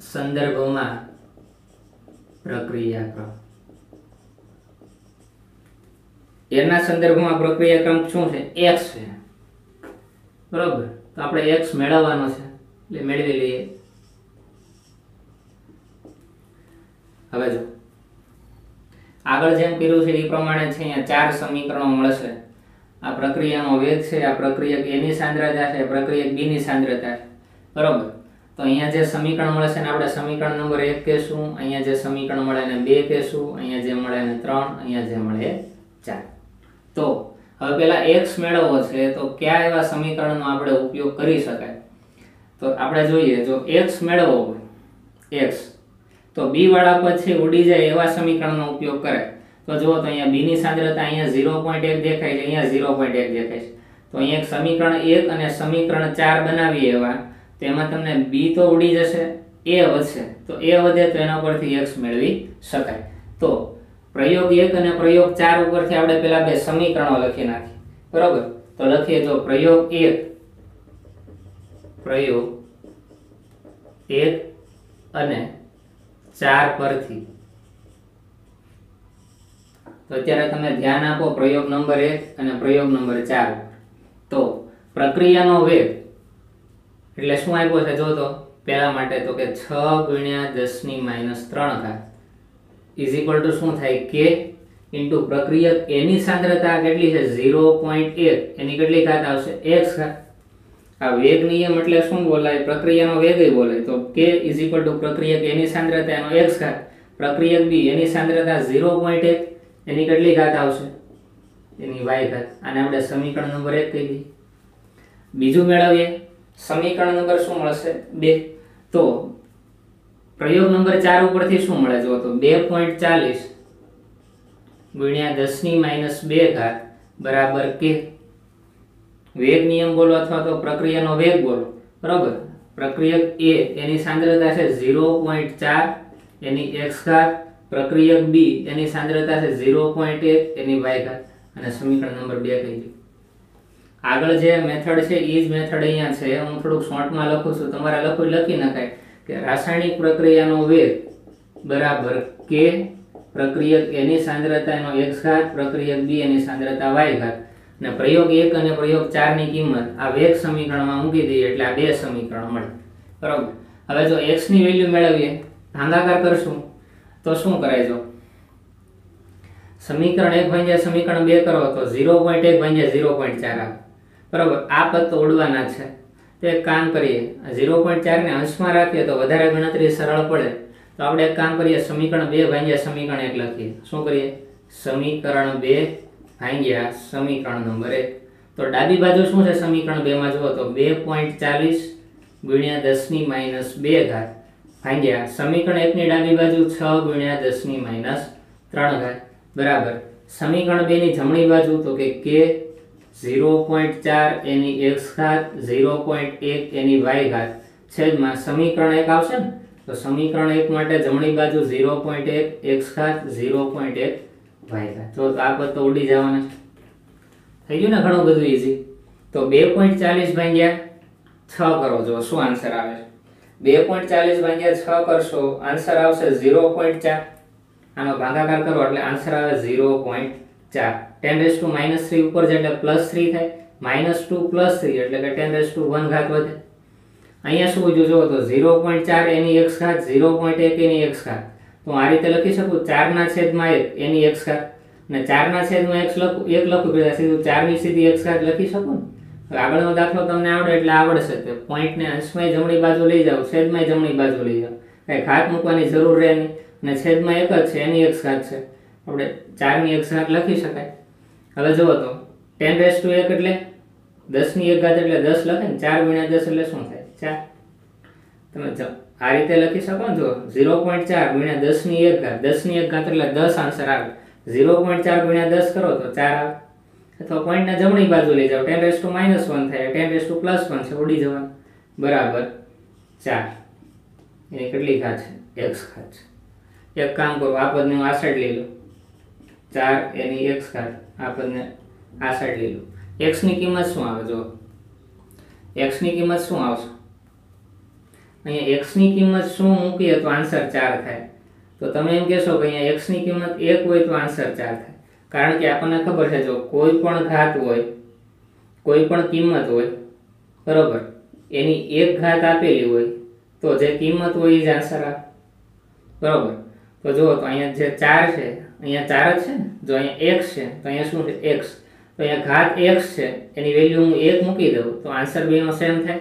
સંદર્ભમાં પ્રક્રિયાક્રમ. A ના સંદર્ભમાં પ્રક્રિયાક્રમ શું છે? x છે, બરોબર. તો આપણે x મેળવવાનો છે એટલે મેળવી લઈએ. હવે જો આગળ જેમ કર્યું છે એ પ્રમાણે છે, અહીંયા 4 સમીકરણો મળશે. આ પ્રક્રિયાનો વેગ છે, આ પ્રક્રિયક A ની સાંદ્રતા છે, પ્રક્રિયક B ની સાંદ્રતા છે, બરોબર. તો અહીંયા જે સમીકરણ મળે છે ને આપણે સમીકરણ નંબર 1 કહેશું, અહીંયા જે સમીકરણ મળે એને 2 કહેશું, અહીંયા જે મળે એને 3, અહીંયા જે મળે 4. તો હવે પેલા x મેળવવો છે તો કયા એવા સમીકરણનો આપણે ઉપયોગ કરી શકાય? તો આપણે જોઈએ, જો x મેળવવો હોય x, તો b વાળા પદ છે ઉડી જાય એવા સમીકરણનો ઉપયોગ કરે. તો જુઓ તો અહીંયા b ની સાંદ્રતા અહીંયા 0.1 દેખાય છે, અહીંયા 0.1 દેખાય છે. તો અહીંયા એક સમીકરણ 1 અને સમીકરણ 4 બનાવીએ એવા, તેમાં તમને b તો ઉડી જશે, a વધશે. તો a વધે તો એના પરથી x મેળવી શકાય. તો પ્રયોગ 1 અને પ્રયોગ 4 ઉપરથી આપણે પેલા બે સમીકરણો લખી નાખીએ, બરોબર. તો લખીએ, જો પ્રયોગ 1 અને 4 પરથી, તો અત્યારે તમે ધ્યાન આપો પ્રયોગ નંબર 1 અને પ્રયોગ નંબર 4. તો પ્રક્રિયાનો વેગ એટલે શું આપ્યો છે જો તો પહેલા માટે, તો કે 6 × 10⁻³ ઇઝ ઇક્વલ ટુ શું થાય? k. ઇન્ટુ પ્રક્રિયક A ની સાંદ્રતા કેટલી છે 0.1 એની કેટલી ઘાત આવશે x ઘાત. આ વેગ નિયમ એટલે શું બોલાય? પ્રક્રિયાનો વેગ બોલાય. તો k પ્રક્રિયક A ની સાંદ્રતા એનો x ઘાત, પ્રક્રિયક B એની સાંદ્રતા 0.1 એની કેટલી ઘાત આવશે એની y ઘાત. આને આપણે સમીકરણ નંબર 1 કહી દઈએ. બીજું મેળવીએ સમીકરણ નંબર શું મળશે 2. તો પ્રયોગ નંબર 4 ઉપરથી શું મળે જો તો 2.40 ગુણ્યા 10 - 2 ઘાત બરાબર k. વેગ નિયમ બોલો અથવા તો પ્રક્રિયાનો વેગ બોલો, બરાબર. પ્રક્રિયક A એની સાંદ્રતા છે 0.4 એની x ઘાત, પ્રક્રિયક B એની સાંદ્રતા છે 0.1 એની y ઘાત. અને સમીકરણ નંબર 2 કહી દઉં. આગળ જે મેથડ છે એ જ મેથડ અહીંયા છે. હું થોડુંક શોર્ટમાં લખું છું, તમારે લખી નખાય કે રાસાયણિક પ્રક્રિયાનો વેગ બરાબર k, પ્રક્રિયક A ની સાંદ્રતા એનો x ઘાત, પ્રક્રિયક B એની સાંદ્રતા y ઘાત. અને પ્રયોગ 1 અને પ્રયોગ 4 ની કિંમત આ વેગ સમીકરણમાં મૂકી દઈએ એટલે આ બે સમીકરણ મળે, બરાબર. હવે જો x ની વેલ્યુ મેળવીએ, ભાગાકાર કરશું તો શું કરાય? જો સમીકરણ 1 ભાગ્યા સમીકરણ 2 કરો તો 0.1 ભાગ્યા 0.4 આવે, બરાબર. આ પદ તો ઉડવાના છે. તો એક કામ કરીએ, 0.4 ને અંશમાં રાખીએ તો વધારે ગણતરી સરળ પડે. તો આપણે એક કામ કરીએ, સમીકરણ 2 ભાગ્યા સમીકરણ 1 લખીએ. શું કરીએ? સમીકરણ 2 ભાગ્યા સમીકરણ નંબર 1. તો ડાબી બાજુ શું છે સમીકરણ 2 માં જુઓ તો 2.40 ગુણ્યા 10 - 2 ઘાત ભાગ્યા સમીકરણ 1 ની ડાબી બાજુ 6 ગુણ્યા 10 - 3 ઘાત બરાબર સમીકરણ 2 ની જમણી બાજુ તો કે k 0.4 એની x ઘાત, 0.1 એની y ઘાત છેદમાં સમીકરણ 1 આવશે ને. તો સમીકરણ 1 માટે જમણી બાજુ 0.1 x ઘાત, 0.1 y ઘાત. તો આ પદ તો ઉડી જવાના છે. થઈ ગયું ને ઘણું બધું ઈઝી. તો 2.40 ભાગ્યા 6 કરો, જો શું આન્સર આવે છે. 2.40 ભાગ્યા 6 કરશો, આન્સર આવશે 0.4. આનો ભાગાકાર કરો એટલે આન્સર આવે 0.4. 10⁻³ ઉપર જાય એટલે +3 થાય, -2 +3 એટલે કે 10⁻1 ઘાત વધે. અહીંયા શું વધ્યું જો તો 0.4 એની x ઘાત, 0.1 એની x ઘાત. તો આ રીતે લખી શકું 4/1 એની x ઘાત અને 4/1 લખું એટલે સીધું 4 ની સીધી x ઘાત લખી શકું ને. આગળનો દાખલો તમને આવડે એટલે આવડશે. તે પોઈન્ટને અંશમાં જમણી બાજુ લઈ જાવ, છેદમાં જમણી બાજુ લઈ જાવ, કઈ ઘાત મૂકવાની જરૂર રહે નહીં. અને છેદમાં એક જ છે એની x ઘાત છે, આપણે 4 ની x ઘાત લખી શકાય. હવે જુઓ તો 10⁻1 એટલે 10 ની 1 ઘાત એટલે 10 લખે ને, 4 × 10 એટલે શું થાય 4. તમે આ રીતે લખી શકો ને. જો 0.4 × 10 ની 1 ઘાત, 10 ની 1 ઘાત એટલે 10 આન્સર આવે. 0.4 × 10 કરો તો 4 આવે. અથવા પોઈન્ટને જમણી બાજુ લઈ જાઓ, 10⁻1 થાય, 10⁻+1 છે, ઉડી જવાનું બરાબર 4. એની કેટલી ઘાત છે? x ઘાત છે. એક કામ કરો, આ પદને હું આ સાઈડ લઈ લઉં, 4 એની x ઘાત, આ પદને આ સાઈડ લઈ લઉં. x ની કિંમત શું આવે? જો x ની કિંમત શું આવશે? અહીંયા x ની કિંમત શું મૂકીએ તો આન્સર 4 થાય. તો તમે એમ કહેશો કે અહીંયા x ની કિંમત 1 હોય તો આન્સર 4 થાય. કારણ કે આપણને ખબર છે જો કોઈ પણ ઘાત હોય, કોઈ પણ કિંમત હોય, બરોબર, એની 1 ઘાત આપેલી હોય તો જે કિંમત હોય એ જ આન્સર આવે, બરોબર. તો જુઓ તો અહીંયા જે 4 છે, અહીંયા 4 જ છે ને. જો અહીંયા x છે તો અહીંયા શું છે? x. તો અહીંયા ઘાત x છે, એની વેલ્યુ હું 1 મૂકી દઉં તો આન્સર બેનો સેમ થાય.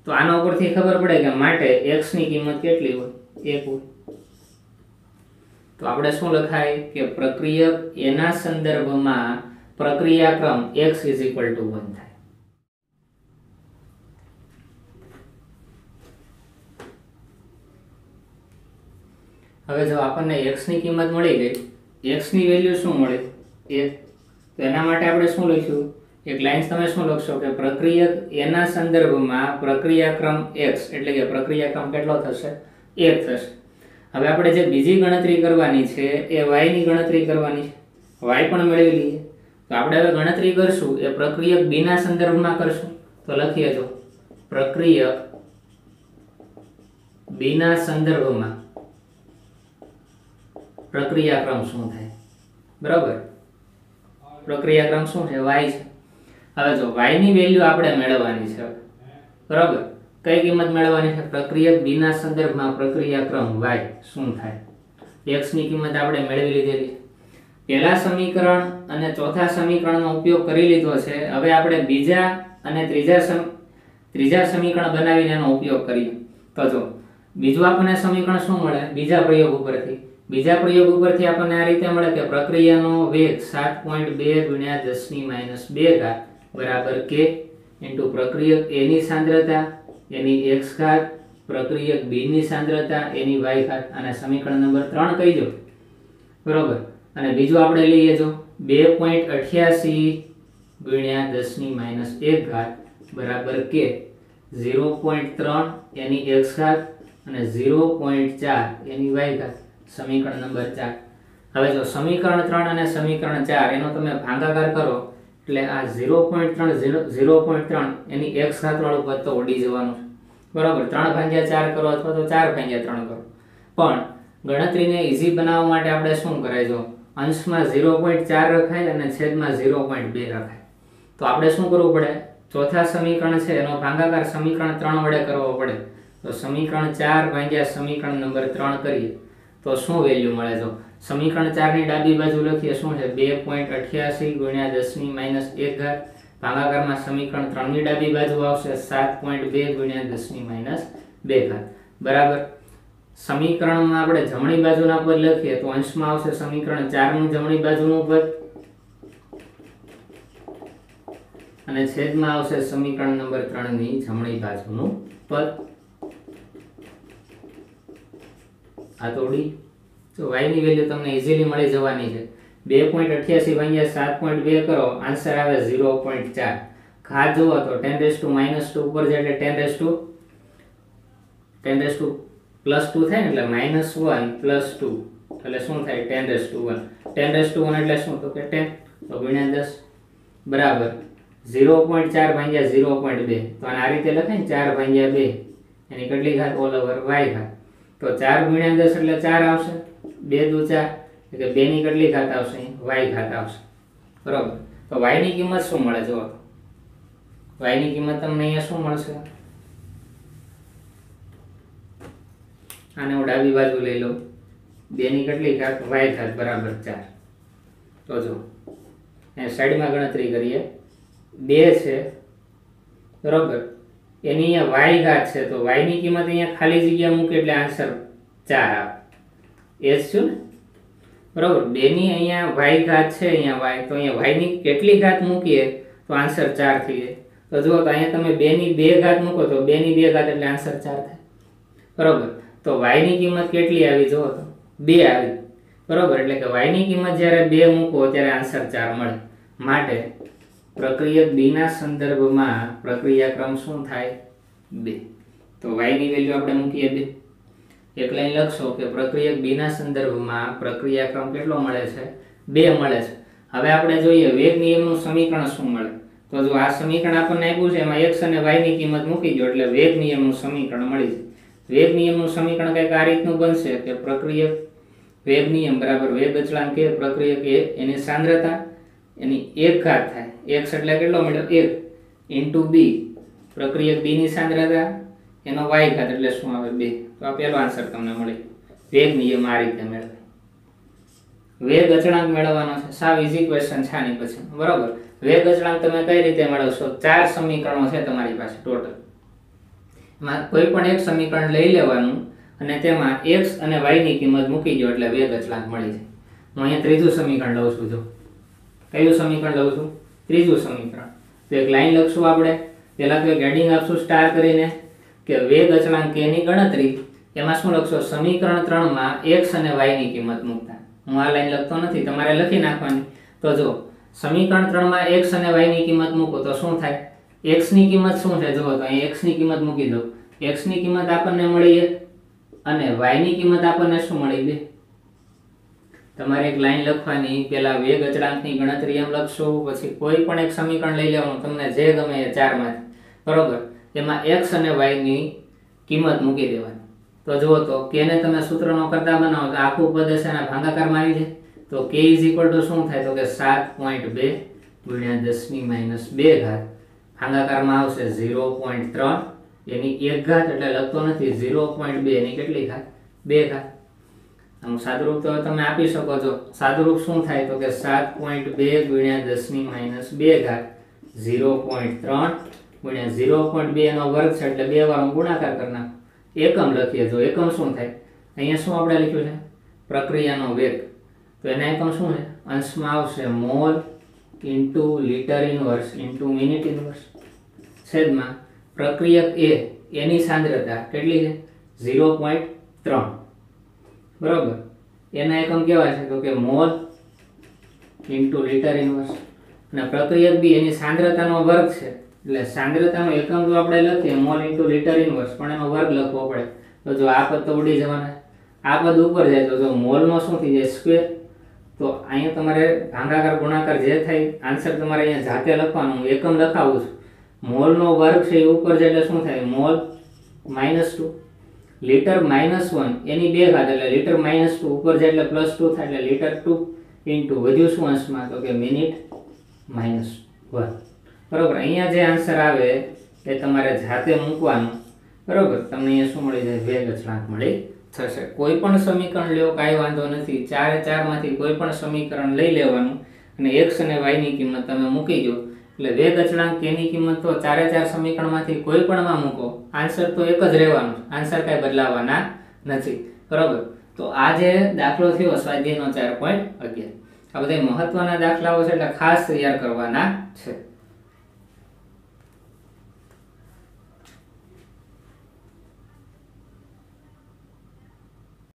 તો આના ઉપરથી ખબર પડે કે માટે x ની કિંમત કેટલી હોય? 1 હોય. તો આપણે શું લખાય કે પ્રક્રિયક એના સંદર્ભમાં પ્રક્રિયાક્રમ x = 1 થાય. હવે જો આપણને x ની કિંમત મળી ગઈ, x ની વેલ્યુ શું મળે? 1. તો એના માટે આપણે શું લઈશું? એક લાઈન તમે શું લખશો કે પ્રક્રિયક એના સંદર્ભમાં પ્રક્રિયાક્રમ x એટલે કે પ્રક્રિયાક્રમ કેટલો થશે? 1 થશે. હવે આપણે જે બીજી ગણતરી કરવાની છે એ y ની ગણતરી કરવાની છે. y પણ મેળવી લઈએ. તો આપણે હવે ગણતરી કરશું એ પ્રક્રિયક b ના સંદર્ભમાં કરશું. તો લખીએ જો પ્રક્રિયક b ના સંદર્ભમાં પ્રક્રિયાક્રમ શું થાય? બરાબર, પ્રક્રિયાક્રમ શું છે? y છે. હવે જો y ની વેલ્યુ આપણે મેળવવાની છે, બરાબર. કઈ કિંમત મેળવવાની છે? પ્રક્રિયક b ના સંદર્ભમાં પ્રક્રિયાક્રમ y શું થાય? x ની કિંમત આપણે મેળવી લીધેલી. પહેલા સમીકરણ અને ચોથા સમીકરણનો ઉપયોગ કરી લીધો છે. હવે આપણે બીજા અને ત્રીજા સમીકરણ બનાવીને એનો ઉપયોગ કરીએ. તો જો બીજું આપણને સમીકરણ શું મળે બીજા પ્રયોગ ઉપરથી? બીજા પ્રયોગ ઉપરથી આપણને આ રીતે મળે કે પ્રક્રિયાનો વેગ 7.2 ગુણ્યા 10 - 2 બરાબર k ઇન્ટુ પ્રક્રિયક A ની સાંદ્રતા એની x ઘાત પ્રક્રિયક B ની સાંદ્રતા એની y ઘાત. અને સમીકરણ નંબર 3 કહી દો બરોબર. અને બીજું આપણે લઈએ જો 2.88 ગુણ્યા 10 - 1 બરાબર k 0.3 એની x ઘાત અને 0.4 એની y ઘાત. સમીકરણ નંબર 4. હવે જો સમીકરણ 3 અને સમીકરણ 4 એનો તમે ભાગાકાર કરો એટલે આ 0.3 એની x ઘાત વાળું પદ તો ઉડી જવાનું છે બરાબર. 3/4 કરો અથવા તો 4/3 કરો. પણ ગણતરીને ઈઝી બનાવવા માટે આપણે શું કરાય જો અંશમાં 0.4 રખાય અને છેદમાં 0.2 રખાય. તો આપણે શું કરવું પડે ચોથા સમીકરણ છે એનો ભાગાકાર સમીકરણ 3 વડે કરવો પડે. તો સમીકરણ 4 ભાગ્યા સમીકરણ નંબર 3 કરીએ તો શું વેલ્યુ મળે? જો સમીકરણ 4 ની ડાબી બાજુ લખીએ શું છે 2.88 ગુણ્યા 10 - 1 ભાગાકારમાં સમીકરણ 3 ની ડાબી બાજુ આવશે 7.2 ગુણ્યા 10 - 2 બરાબર. સમીકરણમાં આપણે જમણી બાજુના પદ લખીએ તો અંશમાં આવશે સમીકરણ 4 નું જમણી બાજુનું પદ અને છેદમાં આવશે સમીકરણ નંબર 3 ની જમણી બાજુનું પદ. આ તોડી તો y ની વેલ્યુ તમને ઈઝીલી મળી જવાની છે. 2.88 ભાગ્યા 7.2 કરો આન્સર આવે 0.4. ઘાત જુઓ તો 10⁻² ઉપર જાય એટલે 10⁻+2 થાય ને એટલે -1 + 2 એટલે શું થાય 10⁻1. 10⁻1 એટલે શું તો કે 10 તો ગુણ્યા 10 બરાબર 0.4 ભાગ્યા 0.2 તો આ રીતે લખાય ને 4/2 એની કેટલી ઘાત ઓલ ઓવર y ઘાત. તો 4 ગુણ્યા 10 એટલે 4 આવશે 2 દુ 4 એટલે 2 ની કેટલી ઘાત આવશે y ઘાત આવશે બરાબર. તો y ની કિંમત શું મળે જો y ની કિંમત તમને અહીંયા શું મળશે? આને હું ડાબી બાજુ લઈ લઉં 2 ની કેટલી ઘાત y ઘાત બરાબર 4. તો જો એ સાઈડમાં ગણતરી કરીએ 2 છે બરાબર એની અહીંયા y ઘાત છે તો y ની કિંમત અહીંયા ખાલી જગ્યા મૂકે એટલે આન્સર 4 આવે. એ જ છે ને બરાબર. 2 ની અહીંયા y ઘાત છે અહીંયા y તો અહીંયા y ની કેટલી ઘાત મૂકીએ તો આન્સર 4 થઈ જાય. તો જો તો અહીંયા તમે 2 ની 2 ઘાત મૂકો તો 2 ની 2 ઘાત એટલે આન્સર 4 થાય બરાબર. તો y ની કિંમત કેટલી આવી જો તો 2 આવી બરાબર. એટલે કે y ની કિંમત જ્યારે 2 મૂકો ત્યારે આન્સર 4 મળે. માટે પ્રક્રિયક B ના સંદર્ભમાં પ્રક્રિયા ક્રમ શું થાય 2. તો y ની વેલ્યુ આપણે મૂકીએ 2. એક લાઈન લખશો કે પ્રક્રિયક B ના સંદર્ભમાં પ્રક્રિયા ક્રમ કેટલો મળે છે 2 મળે છે. હવે આપણે જોઈએ વેગ નિયમનું સમીકરણ શું મળે. તો જો આ સમીકરણ આપણને આપ્યું છે એમાં x અને y ની કિંમત મૂકી દો એટલે વેગ નિયમનું સમીકરણ મળી જાય. વેગ નિયમનું સમીકરણ કંઈક આ રીતનું બનશે કે પ્રક્રિયક વેગ નિયમ બરાબર વેગ અચળાંક કે પ્રક્રિયક A એની સાંદ્રતા એની 1 ઘાત થાય x એટલે કેટલો મળ્યો 1 ઇન્ટુ b પ્રક્રિયક B ની સાંદ્રતા એનો y ઘાત એટલે શું આવે 2. તો આ પહેલો આન્સર તમને મળી. વેગ નિયમ આ રીતે મેળવાય. વેગ અચળાંક મેળવવાનો છે સાવ ઈઝી ક્વેશ્ચન છે આની પછી બરાબર. વેગ અચળાંક તમે કઈ રીતે મેળવશો? 4 સમીકરણો છે તમારી પાસે ટોટલ. એમાં કોઈ પણ એક સમીકરણ લઈ લેવાનું અને તેમાં x અને y ની કિંમત મૂકી દો એટલે વેગ અચળાંક મળી જાય. હું અહીંયા ત્રીજું સમીકરણ લઉં છું. જો કયું સમીકરણ લઉં છું? ત્રીજું સમીકરણ. તો એક લાઈન લખશું આપણે પહેલા તો એક હેડિંગ આપશું સ્ટાર કરીને કે વેગ અચળાંક k ની ગણતરી. એમાં શું લખશો? સમીકરણ 3 માં x અને y ની કિંમત મૂકતા. હું આ લાઈન લખતો નથી તમારે લખી નાખવાની. તો જો સમીકરણ 3 માં x અને y ની કિંમત મૂકો તો શું થાય? x ની કિંમત શું છે જુઓ તો અહીં x ની કિંમત મૂકી દો. x ની કિંમત આપણને મળી 1 અને y ની કિંમત આપણને શું મળી 2. તમારે એક લાઈન લખવાની પહેલા વેગ અચળાંકની ગણતરી એમ લખશો પછી કોઈ પણ એક સમીકરણ લઈ લેવાનું તમને જે ગમે એ 4 માંથી બરોબર. એમાં x અને y ની કિંમત મૂકી દેવાની. તો જુઓ તો k ને તમે સૂત્રનો કરતા બનાવો તો આખું પદ હશે એના ભાગાકારમાં આવી જાય. તો k શું થાય તો કે 7.2 ગુણ્યા 10 - 2 ભાગાકારમાં આવશે 0.3 એની 1 ઘાત એટલે લખતો નથી 0.2 એની કેટલી ઘાત 2 ઘાત. આનું સાદુરૂપ તો તમે આપી શકો છો. સાદુરૂપ શું થાય તો કે 7.2 ગુણ્યા 10 - 2 ઘાત 0.3 ગુણ્યા 0.2 નો વર્ગ છે એટલે 2 વાર ગુણાકાર કરી નાખો. એકમ લખીએ તો એકમ શું થાય? અહીંયા શું આપણે લખ્યું છે? પ્રક્રિયાનો વેગ. તો એના એકમ શું છે? અંશમાં આવશે mall into litre inverse into minute inverse છેદમાં પ્રક્રિયક એ એની સાંદ્રતા કેટલી છે? 0.3. બરોબર. એના એકમ કેવા છે તો કે મોલ ઇન્ટુ લિટર ઇનવર્સ અને પ્રક્રિયક બી એની સાંદ્રતાનો વર્ગ છે એટલે સાંદ્રતાનો એકમ જો આપણે લખીએ મોલ ઇન્ટુ લિટર ઇનવર્સ પણ એનો વર્ગ લખવો પડે. તો જો આ પદ તો ઉડી જવાના, આ પદ ઉપર જાય તો જો મોલનો શું થઈ જાય? સ્ક્વેર. તો અહીંયા તમારે ભાગાકાર ગુણાકાર જે થાય આન્સર તમારે અહીંયા જાતે લખવાનું. હું એકમ લખાવું છું. મોલનો વર્ગ છે એ ઉપર જાય એટલે શું થાય? મોલ -2. લિટર -1 એની 2 ઘાત એટલે લિટર -2 ઉપર જાય એટલે +2 થાય એટલે લિટર 2 ઇન્ટુ વધ્યું શું અંશમાં તો કે મિનિટ -1. બરોબર. અહીંયા જે આન્સર આવે એ તમારે જાતે મૂકવાનું. બરોબર. તમને અહીંયા શું મળી જાય? વેગ અચળાંક મળી થશે. કોઈ પણ સમીકરણ લેવો કાંઈ વાંધો નથી. 4 માંથી કોઈ પણ સમીકરણ લઈ લેવાનું અને x અને y ની કિંમત તમે મૂકી દો એટલે વેગ અચળાંક એની કિંમત તો 4 સમીકરણમાંથી કોઈ પણ માં મૂકો આન્સર તો એક જ રહેવાનો. આન્સર કાંઈ બદલાવાના નથી. બરોબર. તો આ જે દાખલો થયો સ્વાધ્યાયનો 4.11 આ બધા મહત્વના દાખલાઓ છે એટલે ખાસ તૈયાર કરવાના છે.